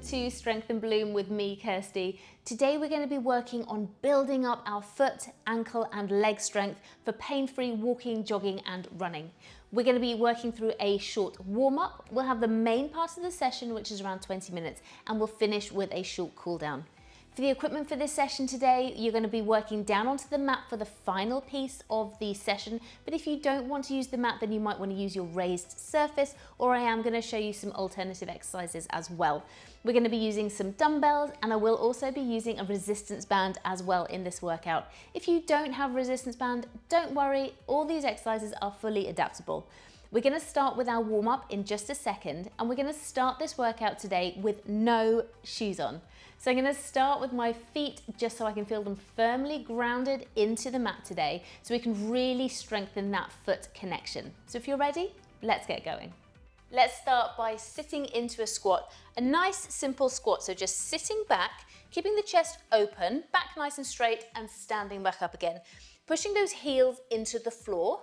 to Strength and Bloom with me, Kirsty. Today we're going to be working on building up our foot, ankle and leg strength for pain-free walking, jogging and running. We're going to be working through a short warm-up. We'll have the main part of the session, which is around 20 minutes, and we'll finish with a short cool down. For the equipment for this session today, you're going to be working down onto the mat for the final piece of the session. But if you don't want to use the mat, then you might want to use your raised surface, or I am going to show you some alternative exercises as well. We're going to be using some dumbbells, and I will also be using a resistance band as well in this workout. If you don't have a resistance band, don't worry, all these exercises are fully adaptable. We're going to start with our warm-up in just a second, and we're going to start this workout today with no shoes on. So I'm going to start with my feet just so I can feel them firmly grounded into the mat today, so we can really strengthen that foot connection. So if you're ready, let's get going. Let's start by sitting into a squat, a nice simple squat. So just sitting back, keeping the chest open, back nice and straight, and standing back up again. Pushing those heels into the floor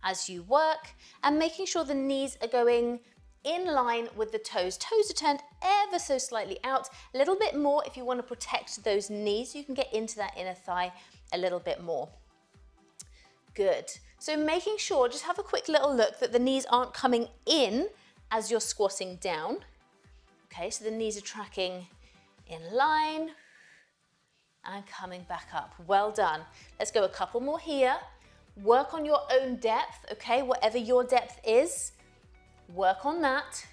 as you work, and making sure the knees are going in line with the toes. Toes are turned ever so slightly out, a little bit more if you want to protect those knees. You can get into that inner thigh a little bit more. Good. So making sure, just have a quick little look that the knees aren't coming in as you're squatting down. Okay, so the knees are tracking in line and coming back up. Well done. Let's go a couple more here. Work on your own depth, okay, whatever your depth is. Work on that,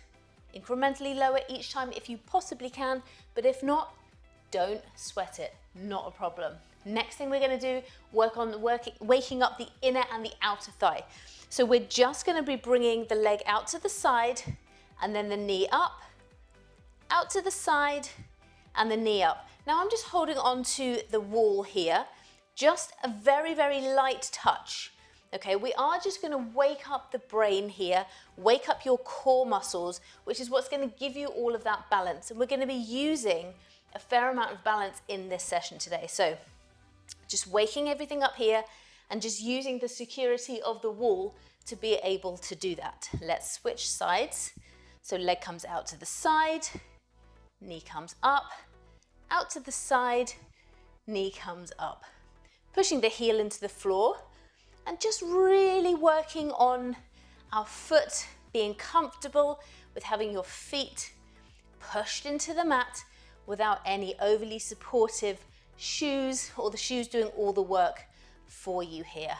incrementally lower each time if you possibly can, but if not, don't sweat it, not a problem. Next thing we're going to do, work on waking up the inner and the outer thigh. So we're just going to be bringing the leg out to the side and then the knee up, out to the side and the knee up. Now I'm just holding on to the wall here, just a very, very light touch. Okay, we are just going to wake up the brain here, wake up your core muscles, which is what's going to give you all of that balance. And we're going to be using a fair amount of balance in this session today. So just waking everything up here and just using the security of the wall to be able to do that. Let's switch sides. So leg comes out to the side, knee comes up, out to the side, knee comes up. Pushing the heel into the floor. And just really working on our foot being comfortable with having your feet pushed into the mat without any overly supportive shoes or the shoes doing all the work for you here.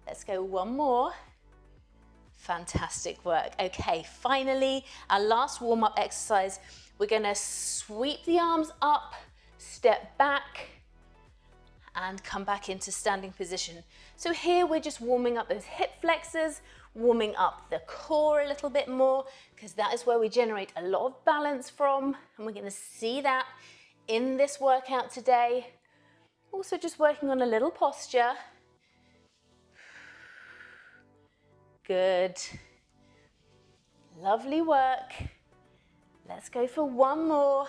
Let's go one more. Fantastic work. Okay, finally, our last warm-up exercise. We're gonna sweep the arms up, step back, and come back into standing position. So here we're just warming up those hip flexors, warming up the core a little bit more, because that is where we generate a lot of balance from, and we're gonna see that in this workout today. Also just working on a little posture. Good. Lovely work. Let's go for one more.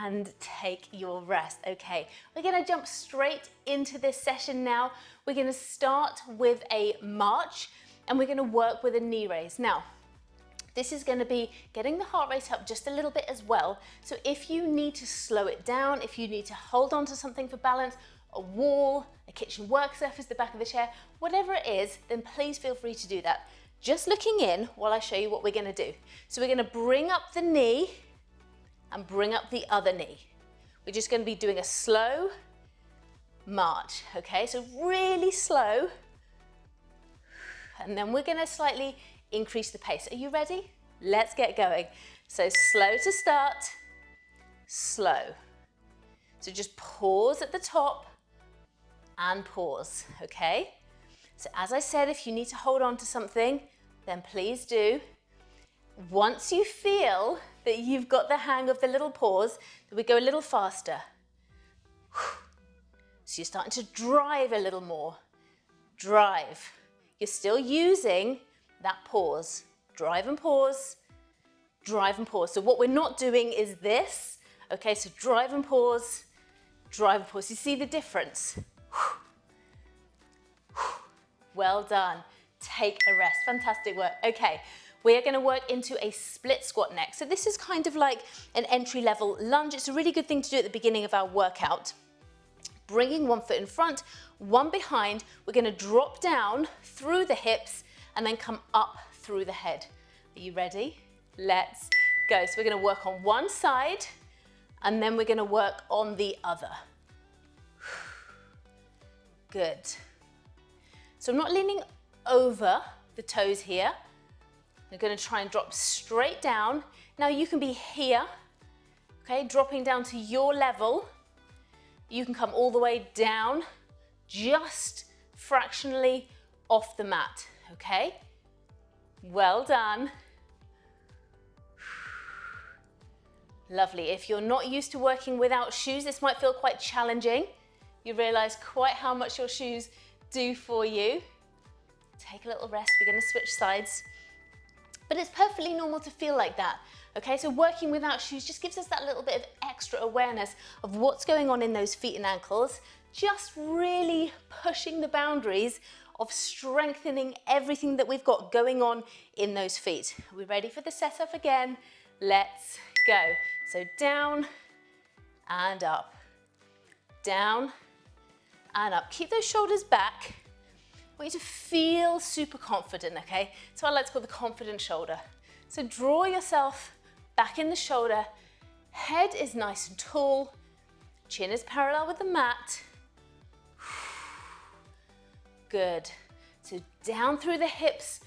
And take your rest. Okay, we're gonna jump straight into this session now. We're gonna start with a march and we're gonna work with a knee raise. Now, this is gonna be getting the heart rate up just a little bit as well. So if you need to slow it down, if you need to hold on to something for balance, a wall, a kitchen work surface, the back of the chair, whatever it is, then please feel free to do that. Just looking in while I show you what we're gonna do. So we're gonna bring up the knee and bring up the other knee. We're just going to be doing a slow march, okay? So really slow, and then we're going to slightly increase the pace. Are you ready? Let's get going. So slow to start, slow. So just pause at the top and pause, okay? So as I said, if you need to hold on to something, then please do. Once you feel that you've got the hang of the little pause, then we go a little faster. So you're starting to drive a little more. Drive. You're still using that pause. Drive and pause, drive and pause. So what we're not doing is this. Okay, so drive and pause, drive and pause. You see the difference? Well done. Take a rest. Fantastic work. Okay. we are going to work into a split squat next. So this is kind of like an entry-level lunge. It's a really good thing to do at the beginning of our workout. Bringing one foot in front, one behind. We're going to drop down through the hips and then come up through the head. Are you ready? Let's go. So we're going to work on one side and then we're going to work on the other. Good. So I'm not leaning over the toes here. I'm going to try and drop straight down. Now you can be here, okay, dropping down to your level. You can come all the way down, just fractionally off the mat, okay? Well done. Lovely. If you're not used to working without shoes, this might feel quite challenging. You realize quite how much your shoes do for you. Take a little rest. We're going to switch sides. But it's perfectly normal to feel like that. Okay, so working without shoes just gives us that little bit of extra awareness of what's going on in those feet and ankles, just really pushing the boundaries of strengthening everything that we've got going on in those feet. Are we ready for the setup again? Let's go. So down and up, down and up. Keep those shoulders back. I want you to feel super confident, okay? So I like to call the confident shoulder. So draw yourself back in the shoulder, head is nice and tall, chin is parallel with the mat. Good. So down through the hips,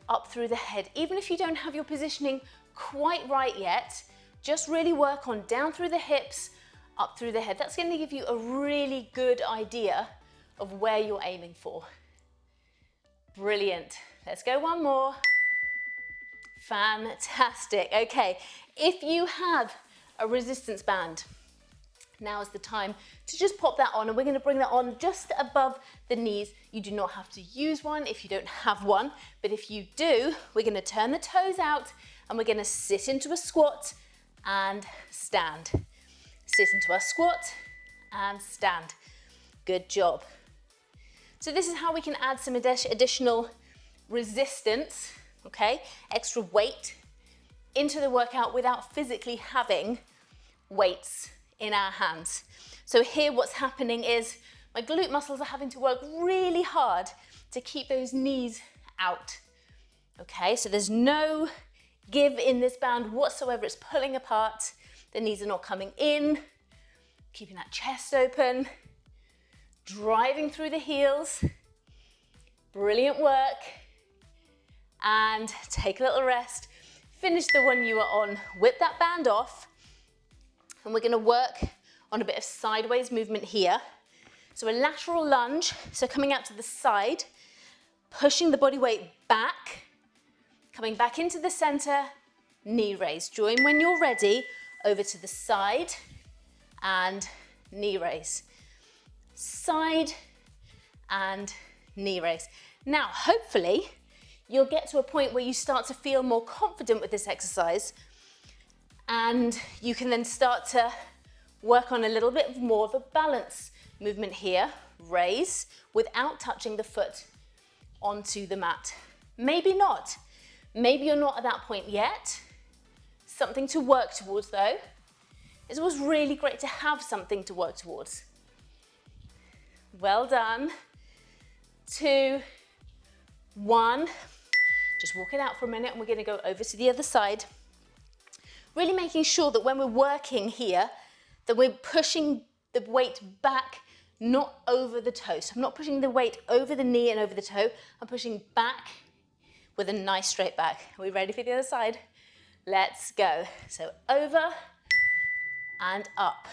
up through the head. Even if you don't have your positioning quite right yet, just really work on down through the hips, up through the head. That's going to give you a really good idea of where you're aiming for. Brilliant. Let's go one more. Fantastic. Okay, if you have a resistance band, now is the time to just pop that on, and we're going to bring that on just above the knees. You do not have to use one if you don't have one, but if you do, we're going to turn the toes out and we're going to sit into a squat and stand. Sit into our squat and stand. Good job. So this is how we can add some additional resistance, okay, extra weight into the workout without physically having weights in our hands. So here what's happening is my glute muscles are having to work really hard to keep those knees out. Okay, so there's no give in this band whatsoever. It's pulling apart. The knees are not coming in, keeping that chest open, driving through the heels. Brilliant work. And take a little rest. Finish the one you are on. Whip that band off. And we're going to work on a bit of sideways movement here. So a lateral lunge, so coming out to the side, pushing the body weight back, coming back into the center, knee raise. Join when you're ready, over to the side and knee raise. Side and knee raise. Now, hopefully, you'll get to a point where you start to feel more confident with this exercise, and you can then start to work on a little bit more of a balance movement here. Raise without touching the foot onto the mat. Maybe not. Maybe you're not at that point yet. Something to work towards though. It's always really great to have something to work towards. Well done. 2, 1. Just walk it out for a minute and we're going to go over to the other side. Really making sure that when we're working here, that we're pushing the weight back, not over the toe. So I'm not pushing the weight over the knee and over the toe. I'm pushing back with a nice straight back. Are we ready for the other side? Let's go. So over and up.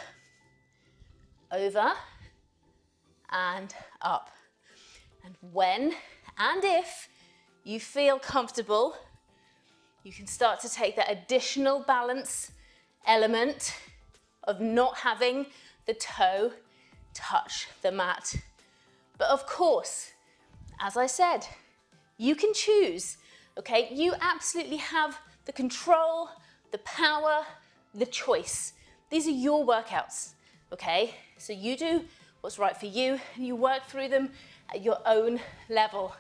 Over and up. And when and if you feel comfortable, you can start to take that additional balance element of not having the toe touch the mat. But of course, as I said, you can choose, okay? You absolutely have the control, the power, the choice. These are your workouts, okay? So you do what's right for you and you work through them at your own level.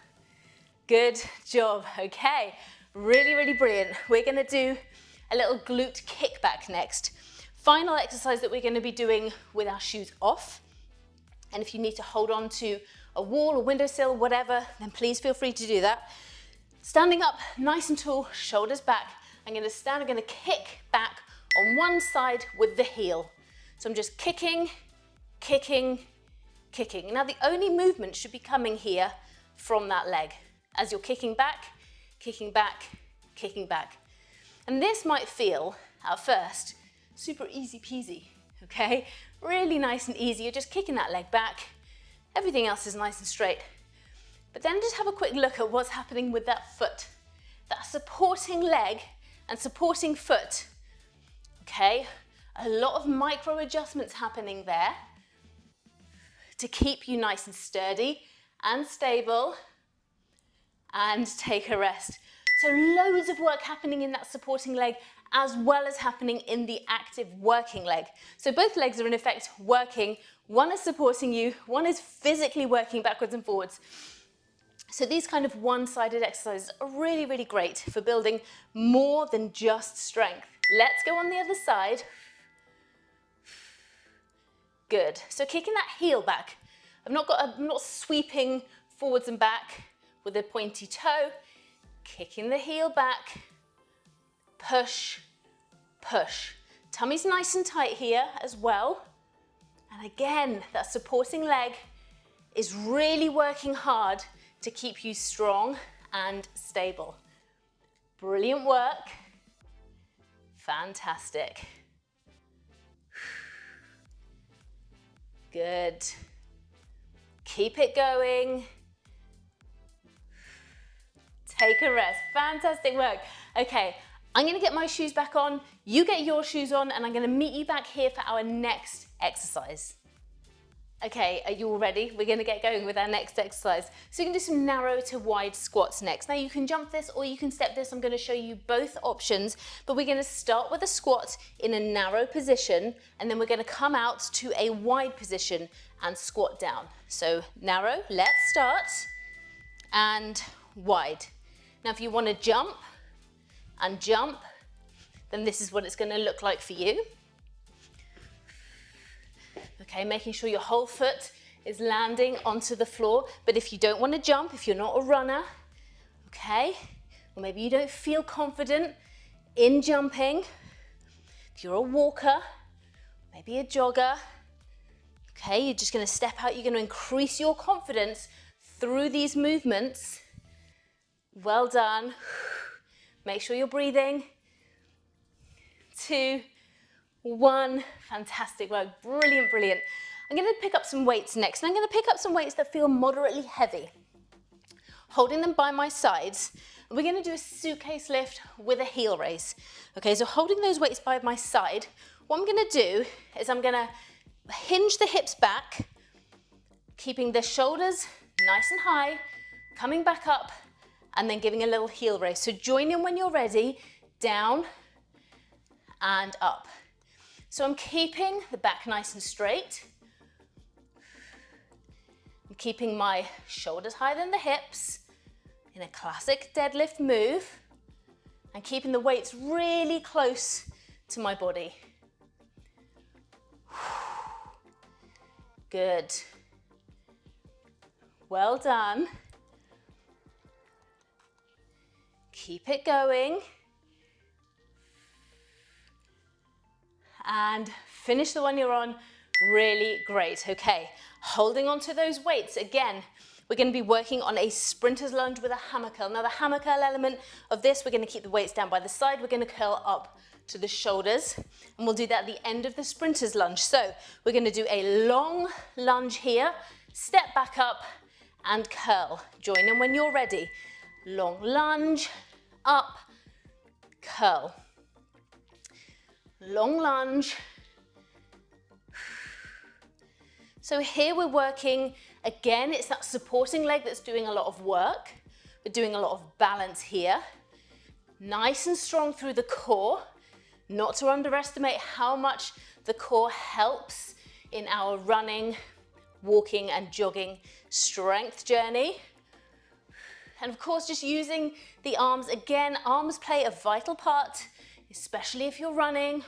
Good job, okay. Really, really brilliant. We're gonna do a little glute kickback next. Final exercise that we're gonna be doing with our shoes off. And if you need to hold on to a wall, a windowsill, whatever, then please feel free to do that. Standing up nice and tall, shoulders back. I'm gonna stand, I'm gonna kick back on one side with the heel. So I'm just kicking, kicking, kicking. Now the only movement should be coming here from that leg as you're kicking back, kicking back, kicking back. And this might feel, at first, super easy peasy, okay? Really nice and easy. You're just kicking that leg back. Everything else is nice and straight. But then just have a quick look at what's happening with that foot. That supporting leg and supporting foot, okay? A lot of micro adjustments happening there to keep you nice and sturdy and stable, and take a rest. So loads of work happening in that supporting leg as well as happening in the active working leg. So both legs are in effect working. One is supporting you, one is physically working backwards and forwards. So these kind of one-sided exercises are really, really great for building more than just strength. Let's go on the other side. Good. So kicking that heel back. I'm not sweeping forwards and back with a pointy toe. Kicking the heel back. Push, push. Tummy's nice and tight here as well. And again, that supporting leg is really working hard to keep you strong and stable. Brilliant work. Fantastic. Good. Keep it going. Take a rest. Fantastic work. Okay, I'm gonna get my shoes back on, you get your shoes on, and I'm gonna meet you back here for our next exercise. Okay, are you all ready? We're gonna get going with our next exercise. So you can do some narrow to wide squats next. Now you can jump this or you can step this. I'm gonna show you both options, but we're gonna start with a squat in a narrow position, and then we're gonna come out to a wide position and squat down. So narrow, let's start, and wide. Now if you wanna jump and jump, then this is what it's gonna look like for you. Okay, making sure your whole foot is landing onto the floor. But if you don't want to jump, if you're not a runner, okay, or maybe you don't feel confident in jumping, if you're a walker, maybe a jogger, okay, you're just going to step out, you're going to increase your confidence through these movements. Well done. Make sure you're breathing. 2, 1, fantastic work, brilliant, brilliant. I'm gonna pick up some weights next, and I'm gonna pick up some weights that feel moderately heavy. Holding them by my sides, we're gonna do a suitcase lift with a heel raise. Okay, so holding those weights by my side, what I'm gonna do is I'm gonna hinge the hips back, keeping the shoulders nice and high, coming back up, and then giving a little heel raise. So join in when you're ready, down and up. So I'm keeping the back nice and straight. I'm keeping my shoulders higher than the hips in a classic deadlift move, and keeping the weights really close to my body. Good. Well done. Keep it going. And finish the one you're on. Really great. Okay, holding on to those weights. Again, we're going to be working on a sprinter's lunge with a hammer curl. Now the hammer curl element of this, we're going to keep the weights down by the side. We're going to curl up to the shoulders, and we'll do that at the end of the sprinter's lunge. So we're going to do a long lunge here, step back up and curl. Join in when you're ready. Long lunge, up, curl. Long lunge. So here we're working, again, it's that supporting leg that's doing a lot of work. We're doing a lot of balance here. Nice and strong through the core. Not to underestimate how much the core helps in our running, walking and jogging strength journey. And of course, just using the arms. Again, arms play a vital part, especially if you're running,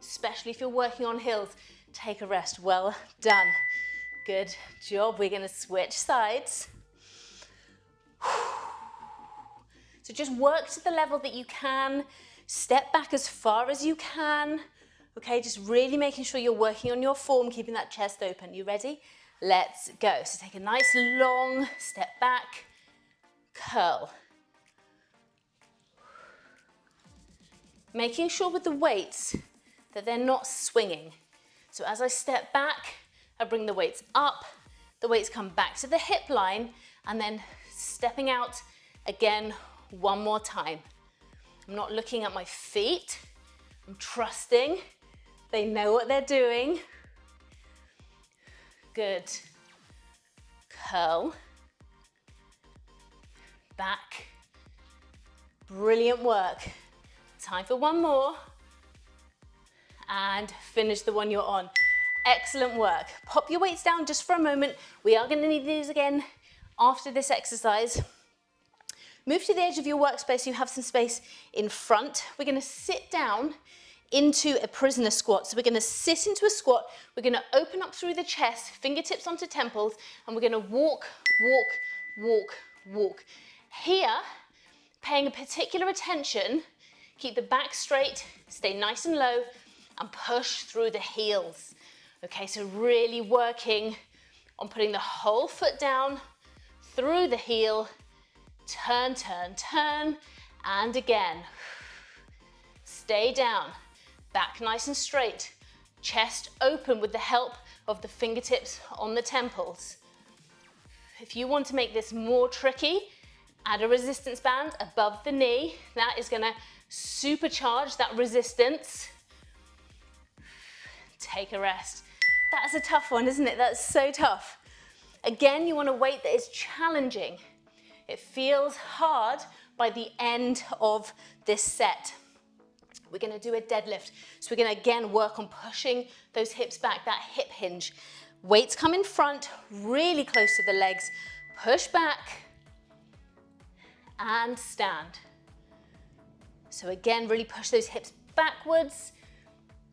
especially if you're working on hills. Take a rest. Well done. Good job. We're going to switch sides. So just work to the level that you can. Step back as far as you can. Okay, just really making sure you're working on your form, keeping that chest open. You ready? Let's go. So take a nice long step back, curl. Making sure with the weights that they're not swinging. So as I step back, I bring the weights up, the weights come back to the hip line, and then stepping out again one more time. I'm not looking at my feet, I'm trusting they know what they're doing. Good. Curl. Back. Brilliant work. Time for one more. And finish the one you're on. Excellent work. Pop your weights down just for a moment. We are going to need these again after this exercise. Move to the edge of your workspace. You have some space in front. We're going to sit down into a prisoner squat. So we're going to sit into a squat. We're going to open up through the chest, fingertips onto temples, and we're going to walk, walk, walk, walk. Here, paying a particular attention, keep the back straight, stay nice and low, and push through the heels. Okay, so really working on putting the whole foot down, through the heel, turn, turn, turn, and again. Stay down, back nice and straight, chest open with the help of the fingertips on the temples. If you want to make this more tricky, add a resistance band above the knee. That is going to supercharge that resistance. Take a rest. That's a tough one, isn't it? That's so tough. Again, you want a weight that is challenging. It feels hard by the end of this set. We're going to do a deadlift. So we're going to again work on pushing those hips back, that hip hinge. Weights come in front, really close to the legs. Push back and stand. So again, really push those hips backwards.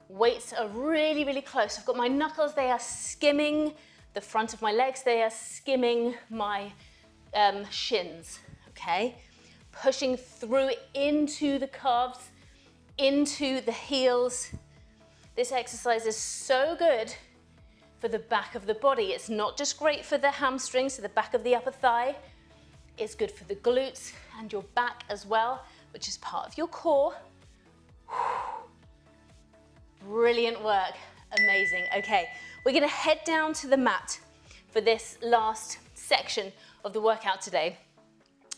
Weights are really, really close. I've got my knuckles, they are skimming the front of my legs. They are skimming my shins, okay? Pushing through into the calves, into the heels. This exercise is so good for the back of the body. It's not just great for the hamstrings, so the back of the upper thigh. It's good for the glutes and your back as well, which is part of your core. Brilliant work, amazing. Okay, we're gonna head down to the mat for this last section of the workout today.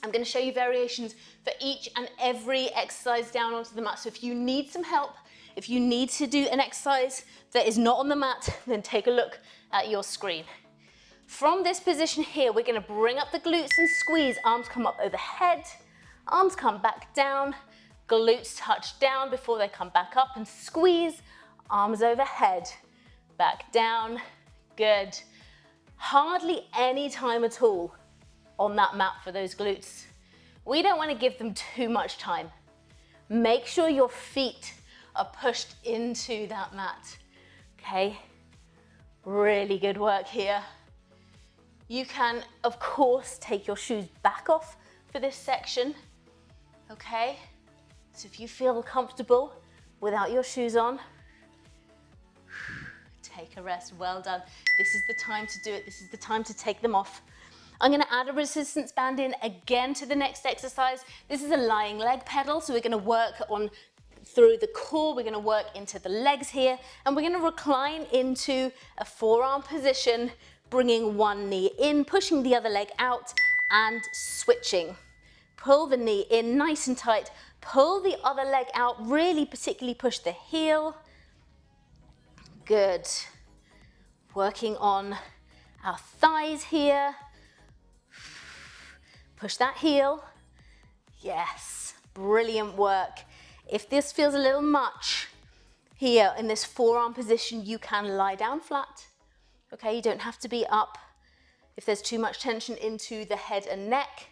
I'm gonna show you variations for each and every exercise down onto the mat. So if you need some help, if you need to do an exercise that is not on the mat, then take a look at your screen. From this position here, we're gonna bring up the glutes and squeeze. Arms come up overhead, arms come back down, glutes touch down before they come back up, and squeeze, arms overhead, back down, good. Hardly any time at all on that mat for those glutes. We don't want to give them too much time. Make sure your feet are pushed into that mat, okay? Really good work here. You can, of course, take your shoes back off for this section, okay? So if you feel comfortable without your shoes on, take a rest, well done. This is the time to do it. This is the time to take them off. I'm gonna add a resistance band in again to the next exercise. This is a lying leg pedal, so we're gonna work on through the core, we're gonna work into the legs here, and we're gonna recline into a forearm position, bringing one knee in, pushing the other leg out, and switching. Pull the knee in nice and tight, pull the other leg out, really particularly push the heel. Good. Working on our thighs here. Push that heel. Yes, brilliant work. If this feels a little much here in this forearm position, you can lie down flat. Okay, you don't have to be up. If there's too much tension into the head and neck,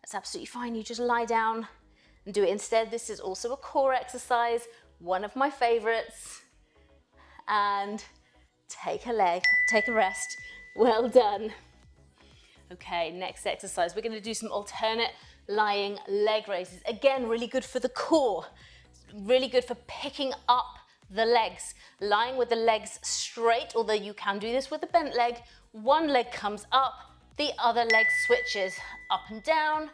That's absolutely fine. You just lie down and do it instead. This is also a core exercise, one of my favorites. And take a rest. Well done. Okay, next exercise. We're going to do some alternate lying leg raises. Again, really good for the core. Really good for picking up the legs. Lying with the legs straight, although you can do this with a bent leg. One leg comes up, the other leg switches up and down,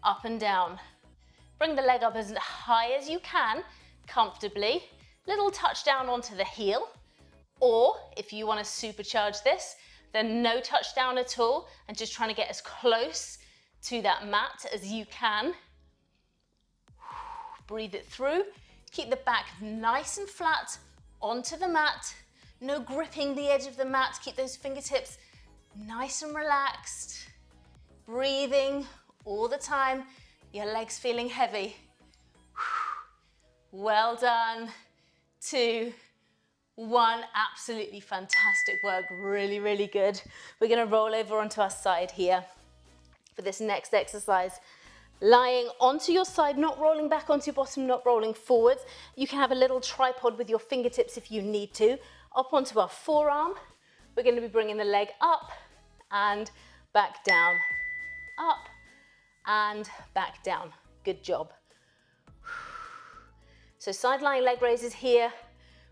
up and down. Bring the leg up as high as you can, comfortably. Little touch down onto the heel. Or if you want to supercharge this, then no touch down at all and just trying to get as close to that mat as you can. Breathe it through. Keep the back nice and flat onto the mat. No gripping the edge of the mat. Keep those fingertips nice and relaxed. Breathing all the time. Your legs feeling heavy. Well done. 2, 1. Absolutely fantastic work. Really, really good. We're going to roll over onto our side here for this next exercise. Lying onto your side, not rolling back onto your bottom, not rolling forwards. You can have a little tripod with your fingertips if you need to. Up onto our forearm. We're going to be bringing the leg up and back down. Up and back down. Good job. So side lying leg raises here.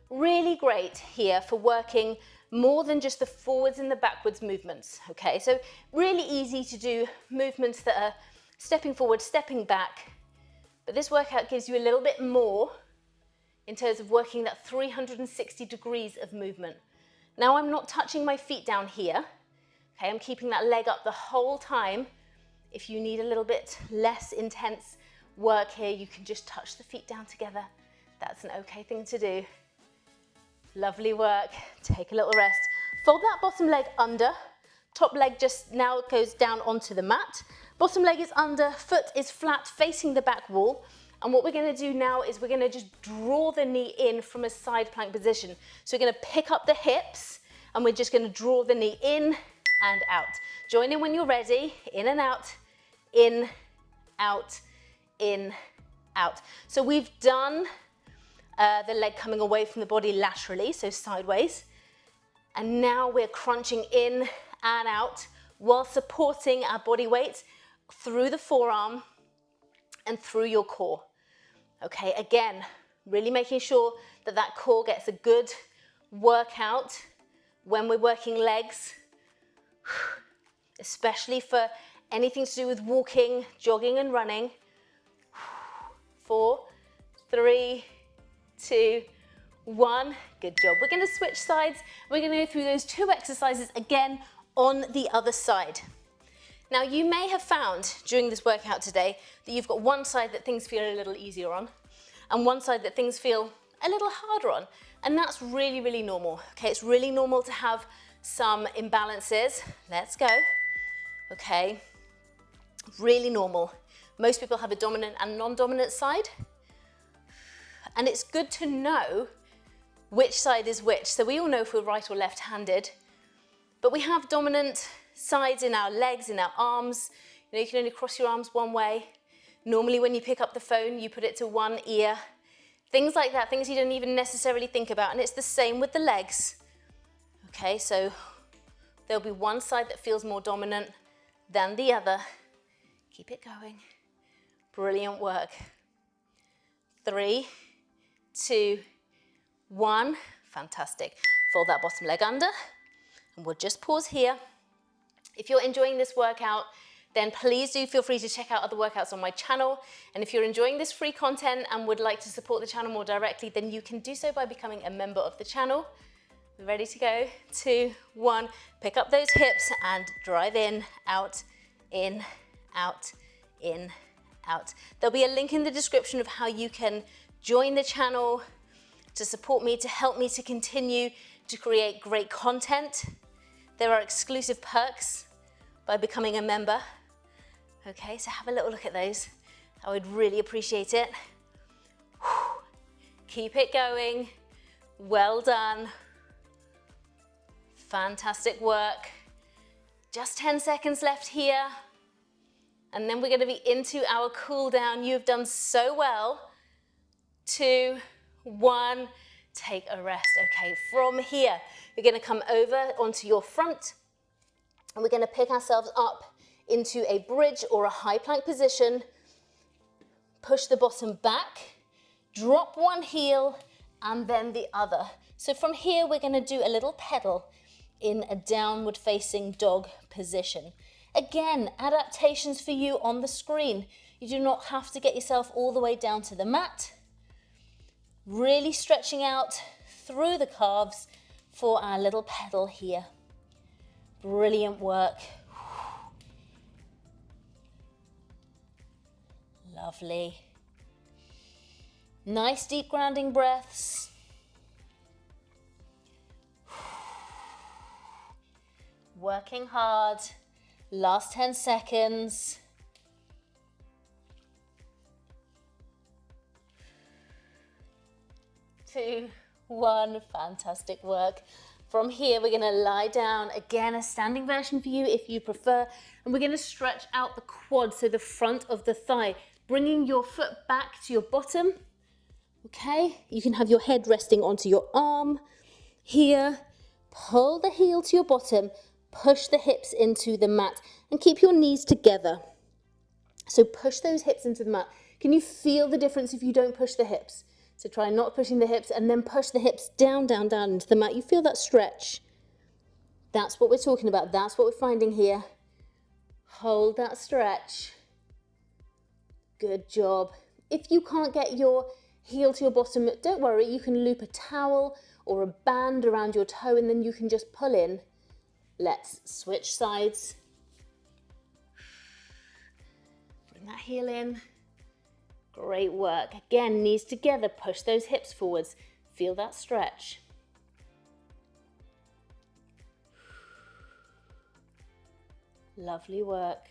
Really great here for working more than just the forwards and the backwards movements. Okay, so really easy to do movements that are stepping forward, stepping back, but this workout gives you a little bit more in terms of working that 360 degrees of movement. Now I'm not touching my feet down here, okay, I'm keeping that leg up the whole time. If you need a little bit less intense work here, you can just touch the feet down together. That's an okay thing to do. Lovely work, take a little rest. Fold that bottom leg under, top leg just now goes down onto the mat. Bottom leg is under, foot is flat facing the back wall. And what we're going to do now is we're going to just draw the knee in from a side plank position. So we're going to pick up the hips and we're just going to draw the knee in and out. Join in when you're ready, in and out, in, out, in, out. So we've done the leg coming away from the body laterally, so sideways. And now we're crunching in and out while supporting our body weight through the forearm and through your core. Okay, again, really making sure that that core gets a good workout when we're working legs, especially for anything to do with walking, jogging and running. 4, 3, 2, 1. Good job. We're going to switch sides. We're going to go through those 2 exercises again on the other side. Now you may have found during this workout today that you've got one side that things feel a little easier on and one side that things feel a little harder on, and that's really, really normal. Okay, it's really normal to have some imbalances. Let's go. Okay, really normal. Most people have a dominant and non-dominant side, and it's good to know which side is which. So we all know if we're right or left-handed, but we have dominant sides in our legs, in our arms. You know, you can only cross your arms one way. Normally when you pick up the phone, you put it to one ear. Things like that, things you don't even necessarily think about, and it's the same with the legs. Okay, so there'll be one side that feels more dominant than the other. Keep it going. Brilliant work. 3, 2, 1. Fantastic. Fold that bottom leg under, and we'll just pause here. If you're enjoying this workout, then please do feel free to check out other workouts on my channel. And if you're enjoying this free content and would like to support the channel more directly, then you can do so by becoming a member of the channel. Ready to go? 2, 1. Pick up those hips and drive in, out, in, out, in, out. There'll be a link in the description of how you can join the channel to support me, to help me to continue to create great content. There are exclusive perks by becoming a member. Okay, so have a little look at those. I would really appreciate it. Keep it going. Well done. Fantastic work. Just 10 seconds left here. And then we're going to be into our cool down. You've done so well. 2, 1, take a rest. Okay, from here, you're going to come over onto your front, and we're going to pick ourselves up into a bridge or a high plank position. Push the bottom back, drop one heel, and then the other. So from here, we're going to do a little pedal in a downward facing dog position. Again, adaptations for you on the screen. You do not have to get yourself all the way down to the mat. Really stretching out through the calves for our little pedal here. Brilliant work. Lovely. Nice deep grounding breaths. Working hard. Last 10 seconds. 2, 1, fantastic work. From here, we're gonna lie down. Again, a standing version for you if you prefer. And we're gonna stretch out the quad, so the front of the thigh, bringing your foot back to your bottom. Okay, you can have your head resting onto your arm. Here, pull the heel to your bottom, push the hips into the mat, and keep your knees together. So push those hips into the mat. Can you feel the difference if you don't push the hips? So try not pushing the hips, and then push the hips down, down, down into the mat. You feel that stretch. That's what we're talking about. That's what we're finding here. Hold that stretch. Good job. If you can't get your heel to your bottom, don't worry. You can loop a towel or a band around your toe, and then you can just pull in. Let's switch sides. Bring that heel in. Great work. Again, knees together, push those hips forwards. Feel that stretch. Lovely work.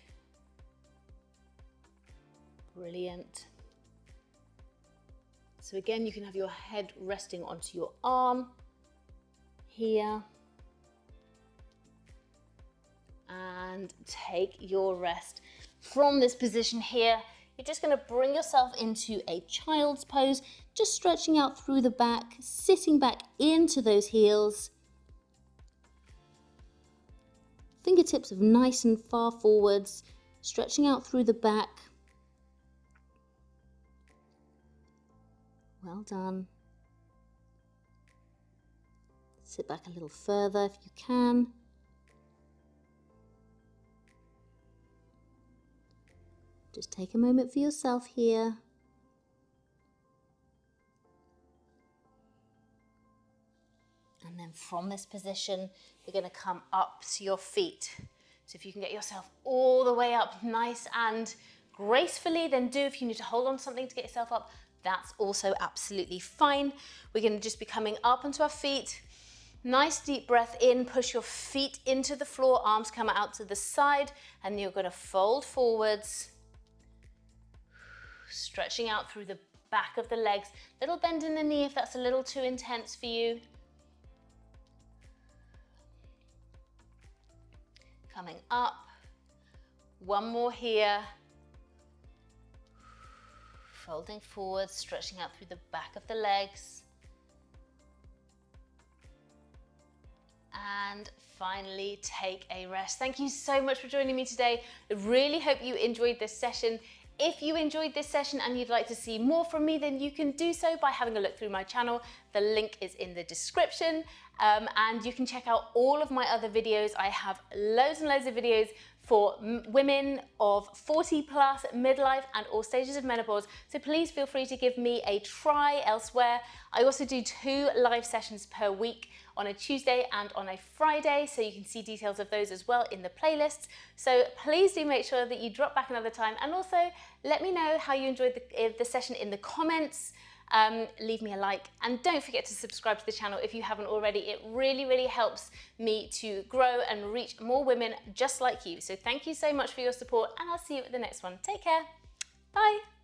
Brilliant. So again, you can have your head resting onto your arm here. And take your rest. From this position here, you're just going to bring yourself into a child's pose, just stretching out through the back, sitting back into those heels. Fingertips are nice and far forwards, stretching out through the back. Well done. Sit back a little further if you can. Just take a moment for yourself here. And then from this position, you're going to come up to your feet. So if you can get yourself all the way up nice and gracefully, then do. If you need to hold on to something to get yourself up, that's also absolutely fine. We're going to just be coming up onto our feet. Nice deep breath in, push your feet into the floor, arms come out to the side, and you're going to fold forwards. Stretching out through the back of the legs. Little bend in the knee if that's a little too intense for you. Coming up. One more here. Folding forward, stretching out through the back of the legs. And finally, take a rest. Thank you so much for joining me today. I really hope you enjoyed this session. If you enjoyed this session and you'd like to see more from me, then you can do so by having a look through my channel. The link is in the description, and you can check out all of my other videos. I have loads and loads of videos for women of 40 plus, midlife, and all stages of menopause. So please feel free to give me a try elsewhere. I also do 2 live sessions per week on a Tuesday and on a Friday, so you can see details of those as well in the playlists. So please do make sure that you drop back another time, and also let me know how you enjoyed the session in the comments. Leave me a like, and don't forget to subscribe to the channel if you haven't already. It really, really helps me to grow and reach more women just like you. So thank you so much for your support, and I'll see you at the next one. Take care. Bye.